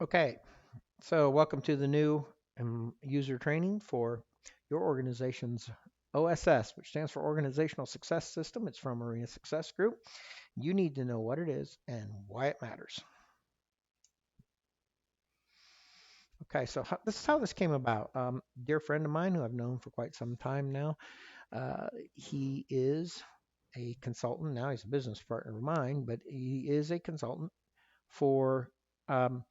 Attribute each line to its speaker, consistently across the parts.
Speaker 1: Okay, so welcome to the new user training for your organization's OSS, which stands for Organizational Success System. It's from Arena Success Group. You need to know what it is and why it matters. Okay, so this is how this came about. Dear friend of mine who I've known for quite some time now, he is a consultant. Now he's a business partner of mine, but he is a consultant for um,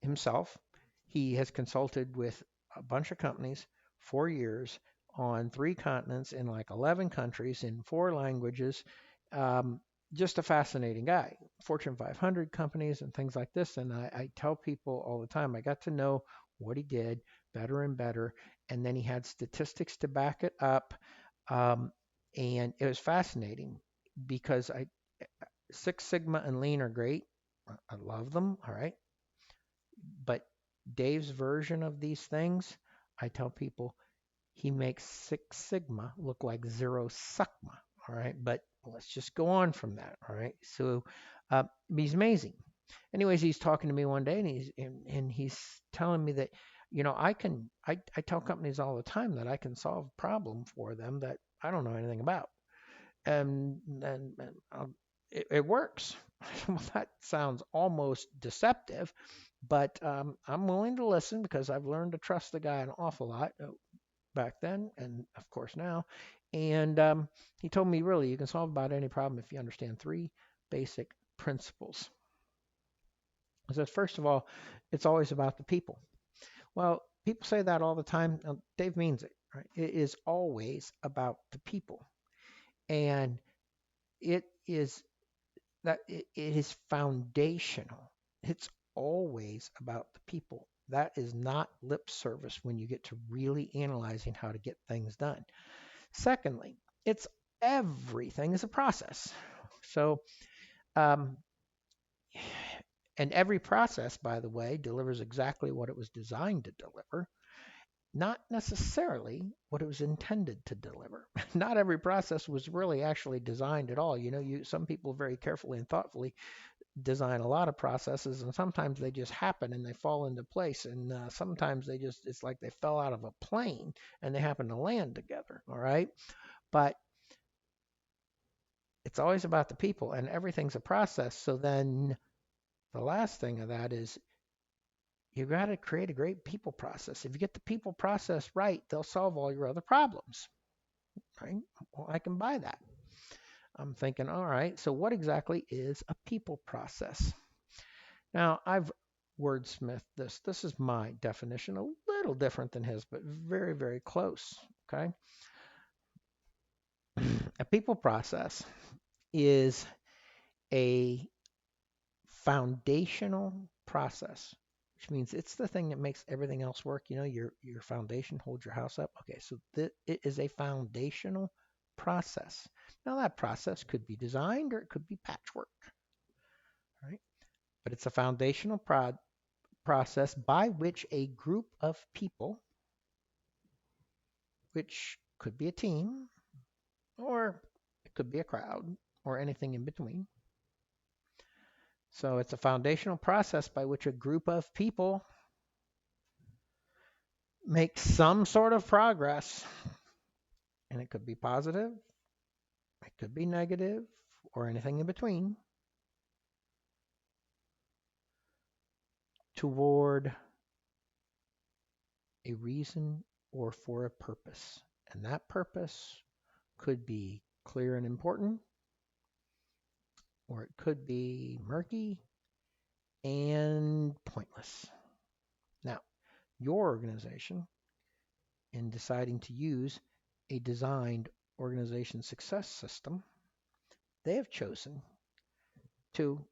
Speaker 1: himself. He has consulted with a bunch of companies for years on 3 continents in like 11 countries in 4 languages. Um, just a fascinating guy. Fortune 500 companies and things like this. And I tell people all the time, I got to know what he did better and better. And then he had statistics to back it up. Um, and it was fascinating because Six Sigma and Lean are great. I love them. All right. But Dave's version of these things, I tell people he makes Six Sigma look like Zero Suckma. All right. But let's just go on from that. All right. So he's amazing. Anyways, he's talking to me one day and he's telling me that, I tell companies all the time that I can solve a problem for them that I don't know anything about. And it works. Well, that sounds almost deceptive, but I'm willing to listen because I've learned to trust the guy an awful lot back then, and of course now. And he told me, really, you can solve about any problem if you understand 3 basic principles. He says, first of all, it's always about the people. Well, people say that all the time. Dave means it, right? It is always about the people, and it is it is foundational. It's always about the people. That is not lip service when you get to really analyzing how to get things done. Secondly, it's everything is a process. So, um, and every process, by the way, delivers exactly what it was designed to deliver, not necessarily what it was intended to deliver. Not every process was really actually designed at all. Some people very carefully and thoughtfully design a lot of processes, and sometimes they just happen and they fall into place, and sometimes it's like they fell out of a plane and they happen to land together. All right, but it's always about the people, and everything's a process. So then the last thing of that is you got to create a great people process. If you get the people process right, they'll solve all your other problems. Right? Well, I can buy that. I'm thinking, all right, so what exactly is a people process? Now, I've wordsmithed this. This is my definition, a little different than his, but very, very close. Okay. A people process is a foundational process, which means it's the thing that makes everything else work. Your foundation holds your house up. Okay, so it is a foundational process. Now, that process could be designed or it could be patchwork, right? But it's a foundational process by which a group of people, which could be a team or it could be a crowd or anything in between. So it's a foundational process by which a group of people make some sort of progress. And it could be positive, it could be negative, or anything in between toward a reason or for a purpose. And that purpose could be clear and important, or it could be murky and pointless. Now, your organization, in deciding to use a designed organization success system, they have chosen to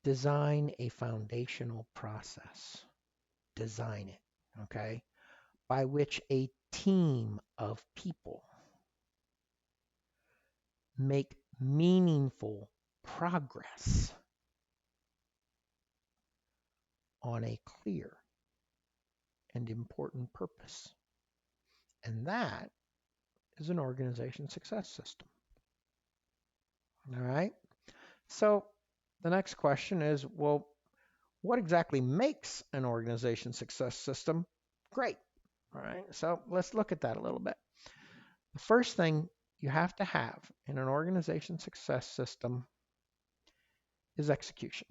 Speaker 1: design a foundational process. Design it, okay, by which a team of people make meaningful progress on a clear and important purpose. And that is an organization success system. All right. So the next question is, well, What exactly makes an organization success system great? All right, so let's look at that a little bit. The first thing you have to have in an organization success system is execution.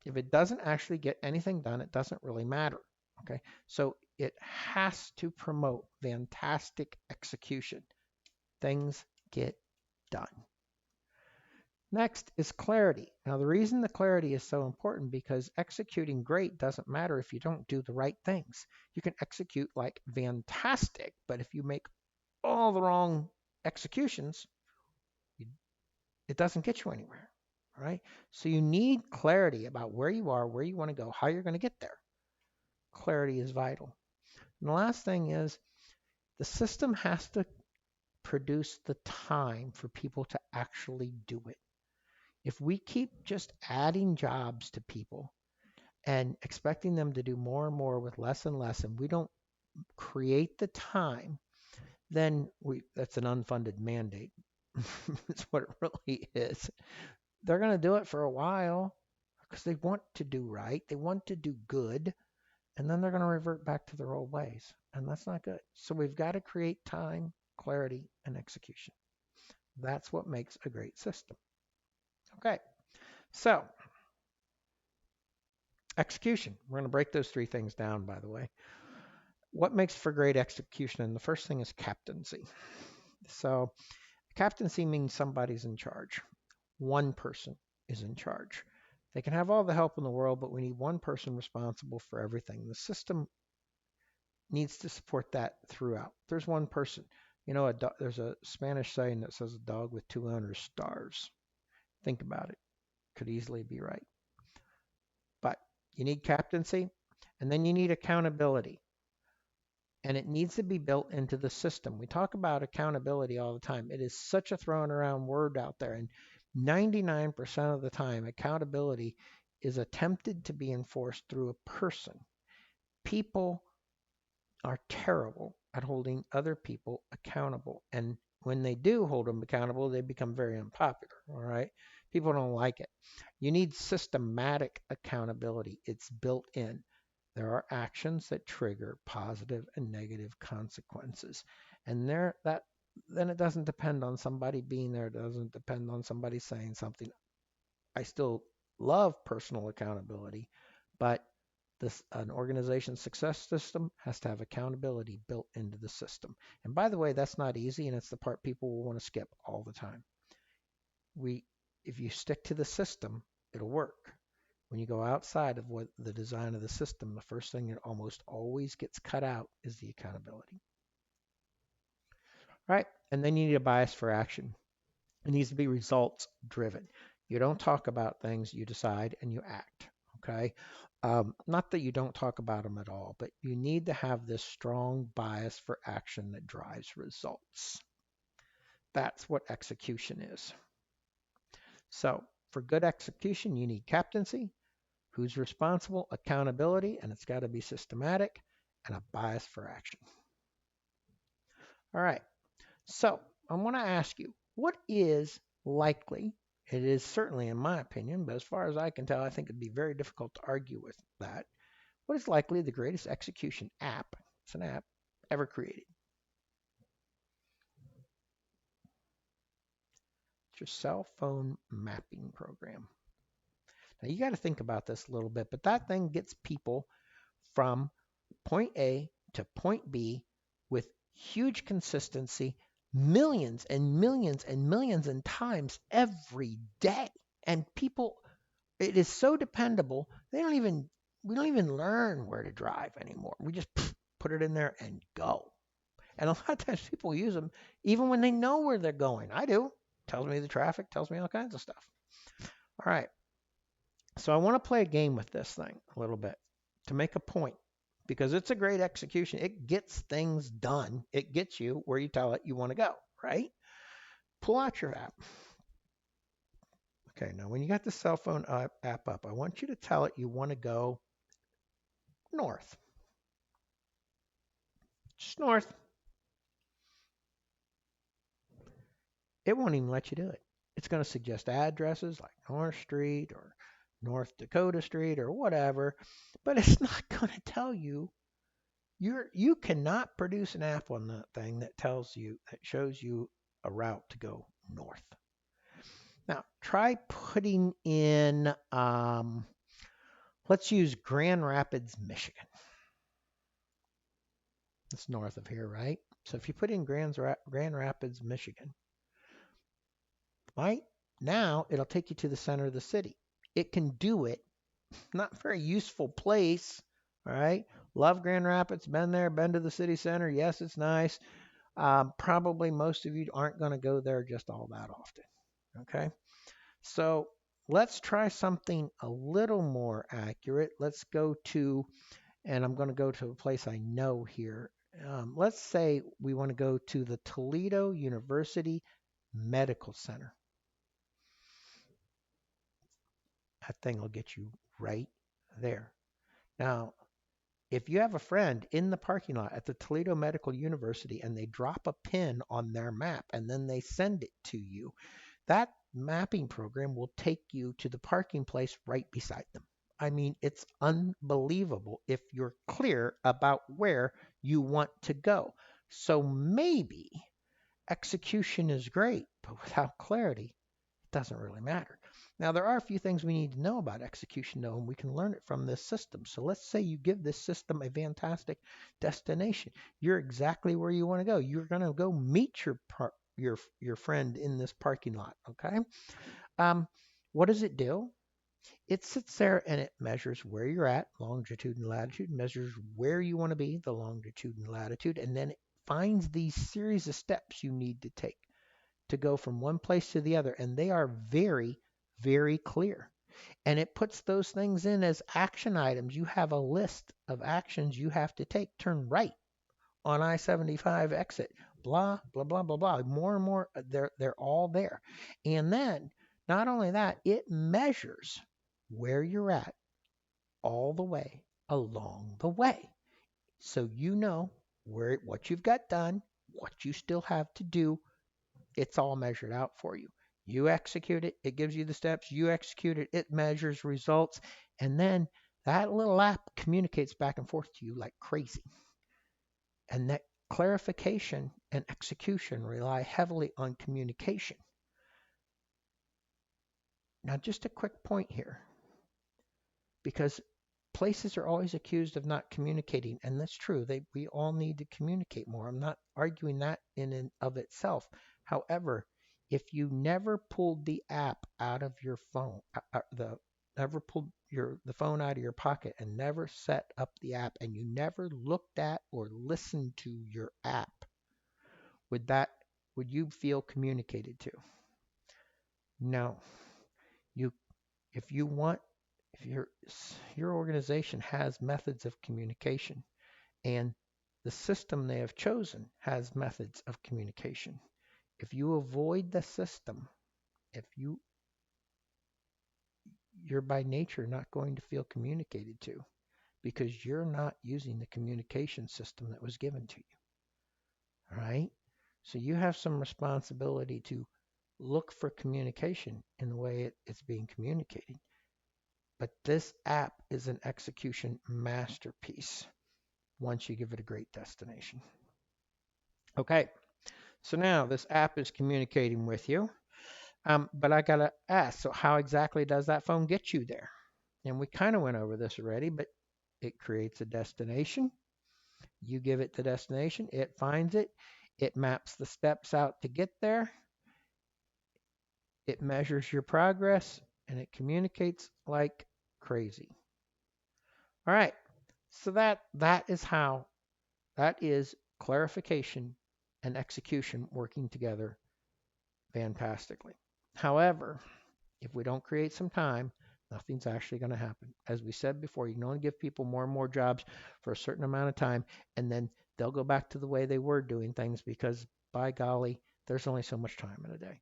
Speaker 1: If it doesn't actually get anything done, it doesn't really matter. Okay, so it has to promote fantastic execution. Things get done. Next is clarity. Now, the reason the clarity is so important because executing great doesn't matter if you don't do the right things. You can execute like fantastic, but if you make all the wrong executions, it doesn't get you anywhere, right? So you need clarity about where you are, where you want to go, how you're going to get there. Clarity is vital. And the last thing is the system has to produce the time for people to actually do it. If we keep just adding jobs to people and expecting them to do more and more with less and less, and we don't create the time, then that's an unfunded mandate. That's what it really is. They're going to do it for a while because they want to do right, they want to do good, and then they're going to revert back to their old ways, and that's not good. So we've got to create time, clarity, and execution. That's what makes a great system. Okay, so execution. We're going to break those three things down, by the way. What makes for great execution? And the first thing is captaincy. So captaincy means somebody's in charge. One person is in charge. They can have all the help in the world, but we need one person responsible for everything. The system needs to support that throughout. There's one person. You know, there's a Spanish saying that says a dog with two owners starves. Think about it. Could easily be right. But you need captaincy, and then you need accountability. And it needs to be built into the system. We talk about accountability all the time. It is such a thrown around word out there. And 99% of the time, accountability is attempted to be enforced through a person. People are terrible at holding other people accountable. And when they do hold them accountable, they become very unpopular. All right. People don't like it. You need systematic accountability. It's built in. There are actions that trigger positive and negative consequences. And then it doesn't depend on somebody being there. It doesn't depend on somebody saying something. I still love personal accountability, but an organization's success system has to have accountability built into the system. And by the way, that's not easy, and it's the part people will want to skip all the time. If you stick to the system, it'll work. When you go outside of what the design of the system, the first thing that almost always gets cut out is the accountability. Right? And then you need a bias for action. It needs to be results driven. You don't talk about things, you decide and you act. Okay? Not that you don't talk about them at all, but you need to have this strong bias for action that drives results. That's what execution is. So, for good execution, you need captaincy, who's responsible, accountability, and it's got to be systematic, and a bias for action. All right. So, I want to ask you, what is likely? It is certainly, in my opinion, but as far as I can tell, I think it'd be very difficult to argue with that. What is likely the greatest execution app? It's an app ever created. It's your cell phone mapping program. Now you got to think about this a little bit, but that thing gets people from point A to point B with huge consistency, millions and millions and millions and times every day. And people, it is so dependable, we don't even learn where to drive anymore. We just put it in there and go. And a lot of times people use them even when they know where they're going. I do. Tells me the traffic, tells me all kinds of stuff. All right. So I want to play a game with this thing a little bit to make a point because it's a great execution. It gets things done. It gets you where you tell it you want to go, right? Pull out your app. Okay, now when you got the cell phone app up, I want you to tell it you want to go north. Just north. It won't even let you do it. It's going to suggest addresses like North Street or North Dakota Street or whatever, but it's not going to tell you. You cannot produce an app on that thing that tells you, that shows you a route to go north. Now try putting in, let's use Grand Rapids, Michigan. It's north of here, right? So if you put in Grand Rapids, Michigan, right now it'll take you to the center of the city. It can do it. Not a very useful place, all right? Love Grand Rapids, been there, been to the city center. Yes, it's nice. Probably most of you aren't going to go there just all that often, okay? So let's try something a little more accurate. Let's go to, and I'm going to go to a place I know here. Let's say we want to go to the Toledo University Medical Center. That thing will get you right there. Now, if you have a friend in the parking lot at the Toledo Medical University and they drop a pin on their map and then they send it to you, that mapping program will take you to the parking place right beside them. I mean, it's unbelievable if you're clear about where you want to go. So maybe execution is great, but without clarity, it doesn't really matter. Now, there are a few things we need to know about execution, though, and we can learn it from this system. So let's say you give this system a fantastic destination. You're exactly where you want to go. You're going to go meet your friend in this parking lot, okay? Um, what does it do? It sits there and it measures where you're at, longitude and latitude, measures where you want to be, the longitude and latitude, and then it finds these series of steps you need to take to go from one place to the other. And they are very, very clear. And it puts those things in as action items. You have a list of actions you have to take. Turn right on I-75 exit, blah, blah, blah, blah, blah. More and more, they're all there. And then, not only that, it measures where you're at all the way along the way. So you know what you've got done, what you still have to do. It's all measured out for you. You execute it, it gives you the steps. You execute it, it measures results. And then that little app communicates back and forth to you like crazy. And that clarification and execution rely heavily on communication. Now, just a quick point here, because places are always accused of not communicating, and that's true. We all need to communicate more. I'm not arguing that in and of itself. However, if you never pulled the app out of your phone, never pulled the phone out of your pocket and never set up the app, and you never looked at or listened to your app, would you feel communicated to? No. You if you want if your organization has methods of communication and the system they have chosen has methods of communication. If you avoid the system, if you're by nature not going to feel communicated to because you're not using the communication system that was given to you. All right? So you have some responsibility to look for communication in the way it's being communicated. But this app is an execution masterpiece once you give it a great destination. Okay, so now this app is communicating with you, but I gotta ask, so how exactly does that phone get you there? And we kind of went over this already, but it creates a destination. You give it the destination, it finds it, it maps the steps out to get there, it measures your progress, and it communicates like crazy. All right, so that is clarification and execution working together fantastically. However, if we don't create some time, nothing's actually going to happen. As we said before, you can only give people more and more jobs for a certain amount of time, and then they'll go back to the way they were doing things because, by golly, there's only so much time in a day.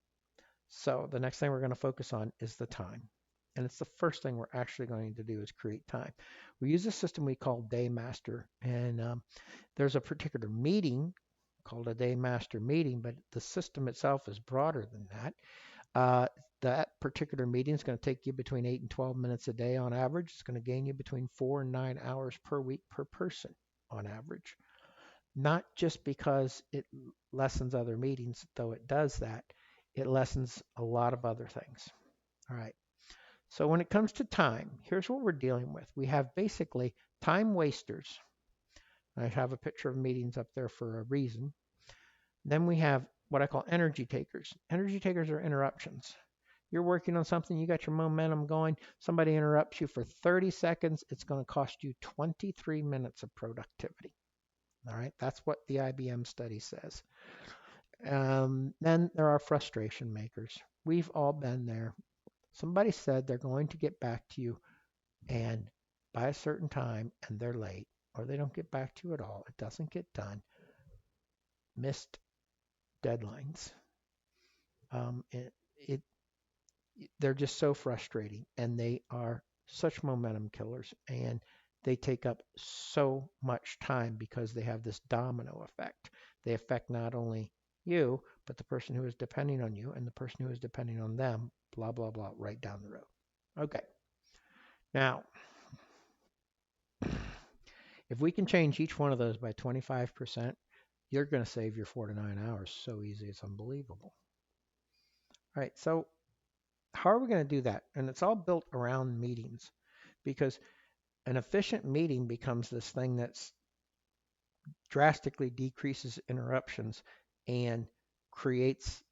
Speaker 1: So the next thing we're going to focus on is the time. And it's the first thing we're actually going to do is create time. We use a system we call Day Master, and there's a particular meeting called a Day Master meeting, but the system itself is broader than that. That particular meeting is going to take you between 8 and 12 minutes a day on average. It's going to gain you between 4 and 9 hours per week per person on average. Not just because it lessens other meetings, though it does that, it lessens a lot of other things. All right. So when it comes to time, here's what we're dealing with. We have basically time wasters. I have a picture of meetings up there for a reason. Then we have what I call energy takers. Energy takers are interruptions. You're working on something, you got your momentum going, somebody interrupts you for 30 seconds, it's going to cost you 23 minutes of productivity. All right, that's what the IBM study says. Then there are frustration makers. We've all been there. Somebody said they're going to get back to you and by a certain time and they're late or they don't get back to you at all. It doesn't get done. Missed deadlines. Um, it, it they're just so frustrating and they are such momentum killers and they take up so much time because they have this domino effect. They affect not only you, but the person who is depending on you and the person who is depending on them, blah, blah, blah, right down the road. Okay. Now, if we can change each one of those by 25%, you're going to save your 4 to 9 hours so easy, it's unbelievable. All right. So how are we going to do that? And it's all built around meetings because an efficient meeting becomes this thing that's drastically decreases interruptions and creates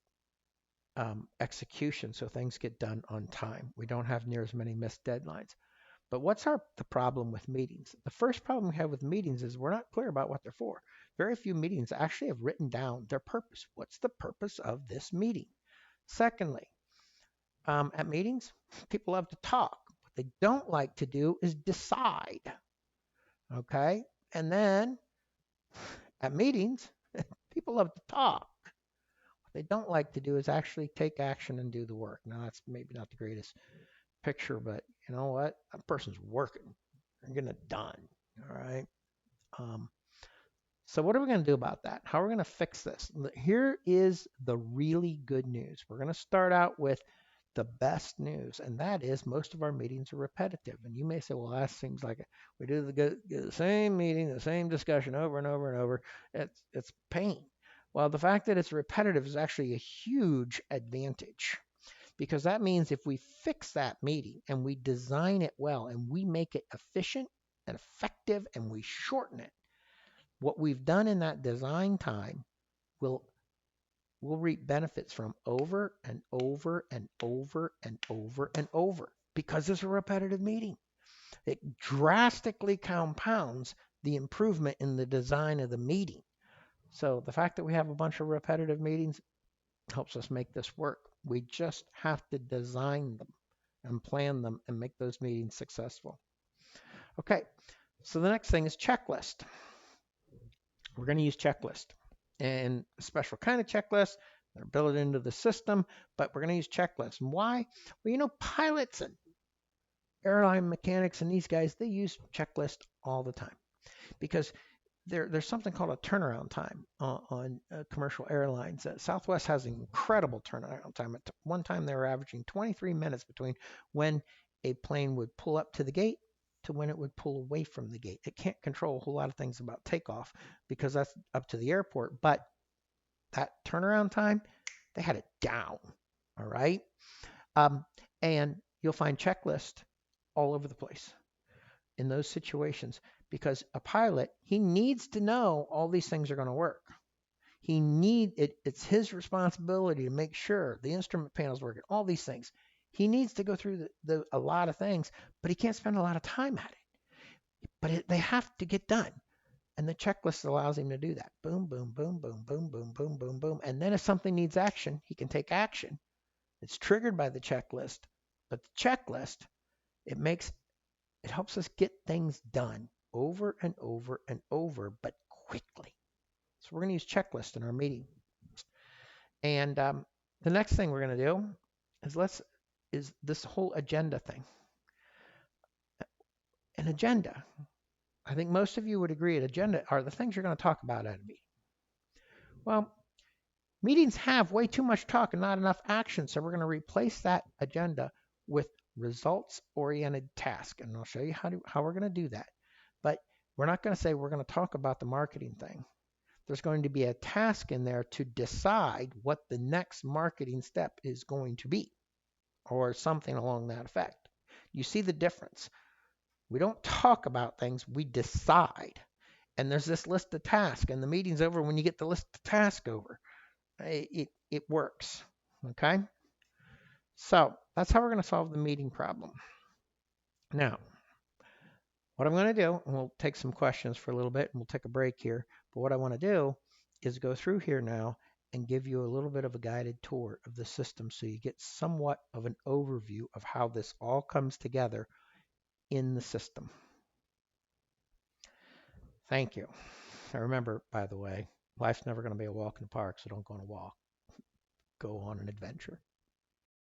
Speaker 1: execution so things get done on time. We don't have near as many missed deadlines. But what's the problem with meetings? The first problem we have with meetings is we're not clear about what they're for. Very few meetings actually have written down their purpose. What's the purpose of this meeting? Secondly, at meetings, people love to talk. What they don't like to do is decide. Okay? And then at meetings, people love to talk. What they don't like to do is actually take action and do the work. Now, that's maybe not the greatest picture, but you know what? That person's working. They're getting it done. All right. Um, so what are we going to do about that? How are we going to fix this? Here is the really good news. We're going to start out with the best news, and that is most of our meetings are repetitive. And you may say, well, that seems like we do the same meeting, the same discussion over and over and over. It's pain. Well, the fact that it's repetitive is actually a huge advantage because that means if we fix that meeting and we design it well and we make it efficient and effective and we shorten it, what we've done in that design time will we'll reap benefits from over and over and over and over and over because it's a repetitive meeting. It drastically compounds the improvement in the design of the meeting. So the fact that we have a bunch of repetitive meetings helps us make this work. We just have to design them and plan them and make those meetings successful. Okay, so the next thing is checklist. We're going to use checklist and a special kind of checklist. They're built into the system, but we're going to use checklists. And why? Well, you know, pilots and airline mechanics and these guys, they use checklists all the time because there's something called a turnaround time on commercial airlines. Southwest has an incredible turnaround time. At one time, they were averaging 23 minutes between when a plane would pull up to the gate to when it would pull away from the gate. It can't control a whole lot of things about takeoff because that's up to the airport, but that turnaround time, they had it down. All right. And you'll find checklists all over the place in those situations because a pilot, he needs to know all these things are going to work. It's his responsibility to make sure the instrument panel's working, all these things. He needs to go through a lot of things, but he can't spend a lot of time at it. But they have to get done. And the checklist allows him to do that. Boom, boom, boom, boom, boom, boom, boom, boom, boom. And then if something needs action, he can take action. It's triggered by the checklist. But the checklist, it helps us get things done over and over and over, but quickly. So we're going to use checklist in our meeting. And the next thing we're going to do is this whole agenda thing. An agenda. I think most of you would agree an agenda are the things you're going to talk about at a meeting. Well, Meetings have way too much talk and not enough action, so we're going to replace that agenda with results-oriented task. And I'll show you how we're going to do that. But we're not going to say we're going to talk about the marketing thing. There's going to be a task in there to decide what the next marketing step is going to be, or something along that effect. You see the difference. We don't talk about things, we decide. And there's this list of tasks, and the meeting's over when you get the list of tasks over. It works. Okay? So that's how we're going to solve the meeting problem. Now, what I'm going to do, and we'll take some questions for a little bit, and we'll take a break here. But what I want to do is go through here now and give you a little bit of a guided tour of the system so you get somewhat of an overview of how this all comes together in the system. Thank you. Now remember, by the way, life's never going to be a walk in the park, so don't go on a walk. Go on an adventure.